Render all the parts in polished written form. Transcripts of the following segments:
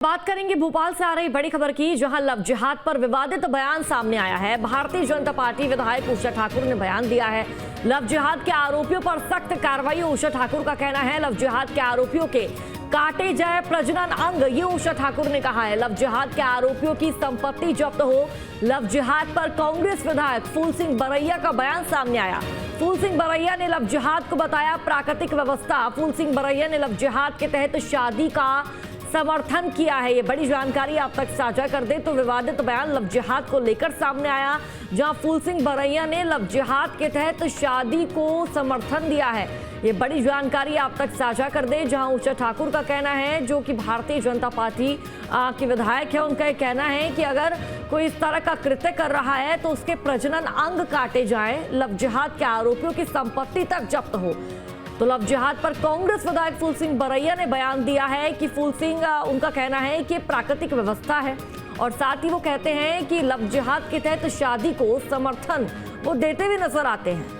बात करेंगे भोपाल से आ रही बड़ी खबर की, जहां लव जिहाद पर विवादित बयान सामने आया है। भारतीय जनता पार्टी विधायक उषा ठाकुर ने बयान दिया है। लव जिहाद के आरोपियों पर सख्त कार्रवाई। उषा ठाकुर का कहना है लव जिहाद के आरोपियों के काटे जाए प्रजनन अंग, ये उषा ठाकुर ने कहा है। लव जिहाद के आरोपियों की संपत्ति जब्त हो। लव जिहाद पर कांग्रेस विधायक फूल सिंह बरैया का बयान सामने आया। फूल सिंह बरैया ने लव जिहाद को बताया प्राकृतिक व्यवस्था। फूल सिंह बरैया ने लव जिहाद के तहत शादी का समर्थन किया है। ये बड़ी जानकारी आप तक साझा कर दे तो विवादित बयान लव जिहाद को लेकर सामने आया, जहां फूल सिंह बरैया ने लव जिहाद के तहत शादी को समर्थन दिया है। ये बड़ी जानकारी आप तक साझा कर दे, जहां उषा ठाकुर का कहना है, जो कि भारतीय जनता पार्टी के विधायक है, उनका कहना है कि अगर कोई इस तरह का कृत्य कर रहा है तो उसके प्रजनन अंग काटे जाए, लव जिहाद के आरोपियों की संपत्ति तक जब्त हो। तो लव जिहाद पर कांग्रेस विधायक फूल सिंह बरैया ने बयान दिया है कि फूल सिंह उनका कहना है कि प्राकृतिक व्यवस्था है, और साथ ही वो कहते हैं कि लव जिहाद के तहत शादी को समर्थन वो देते हुए नजर आते हैं।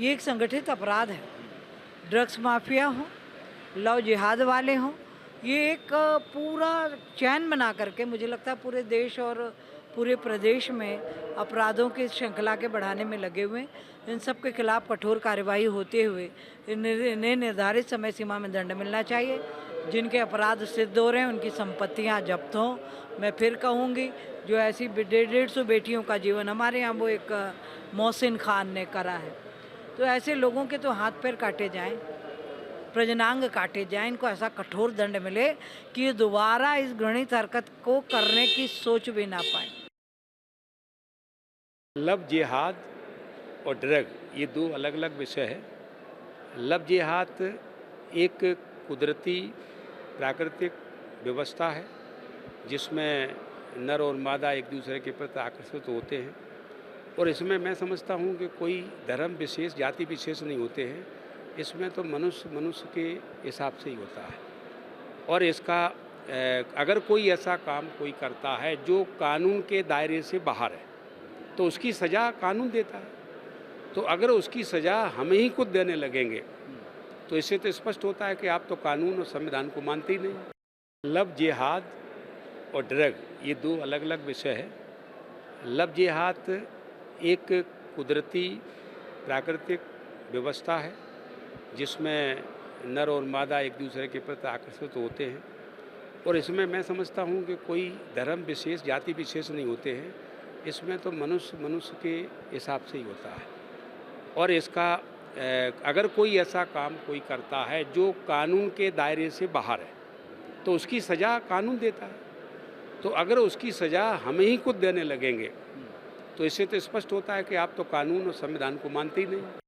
ये एक संगठित अपराध है। ड्रग्स माफिया हो, लव जिहाद वाले हों, ये एक पूरा चैन बना करके मुझे लगता है पूरे देश और पूरे प्रदेश में अपराधों की श्रृंखला के बढ़ाने में लगे हुए। इन सब के खिलाफ कठोर कार्रवाई होते हुए इन्हें निर्धारित समय सीमा में दंड मिलना चाहिए। जिनके अपराध सिद्ध हो रहे हैं उनकी संपत्तियां जब्त हों। मैं फिर कहूँगी, जो ऐसी 150 बेटियों का जीवन हमारे यहाँ वो एक मोहसिन खान ने करा है, तो ऐसे लोगों के तो हाथ पैर काटे जाएं, प्रजनांग काटे जाएं, इनको ऐसा कठोर दंड मिले कि ये दोबारा इस घृणित हरकत को करने की सोच भी ना पाए। लव जिहाद और ड्रग ये दो अलग अलग विषय है। लव जिहाद एक कुदरती प्राकृतिक व्यवस्था है जिसमें नर और मादा एक दूसरे के प्रति आकर्षित होते हैं, और इसमें मैं समझता हूँ कि कोई धर्म विशेष जाति विशेष नहीं होते हैं। इसमें तो मनुष्य के हिसाब से ही होता है, और इसका अगर कोई ऐसा काम कोई करता है जो कानून के दायरे से बाहर है तो उसकी सज़ा कानून देता है। तो अगर उसकी सज़ा हम ही खुद देने लगेंगे तो इससे तो स्पष्ट होता है कि आप तो कानून और संविधान को मानते ही नहीं। लव जिहाद और ड्रग ये दो अलग अलग विषय है। लव जिहाद एक कुदरती प्राकृतिक व्यवस्था है जिसमें नर और मादा एक दूसरे के प्रति आकर्षित होते हैं, और इसमें मैं समझता हूँ कि कोई धर्म विशेष जाति विशेष नहीं होते हैं। इसमें तो मनुष्य के हिसाब से ही होता है, और इसका अगर कोई ऐसा काम कोई करता है जो कानून के दायरे से बाहर है तो उसकी सज़ा कानून देता है। तो अगर उसकी सज़ा हम ही खुद देने लगेंगे तो इससे तो स्पष्ट होता है कि आप तो कानून और संविधान को मानते ही नहीं।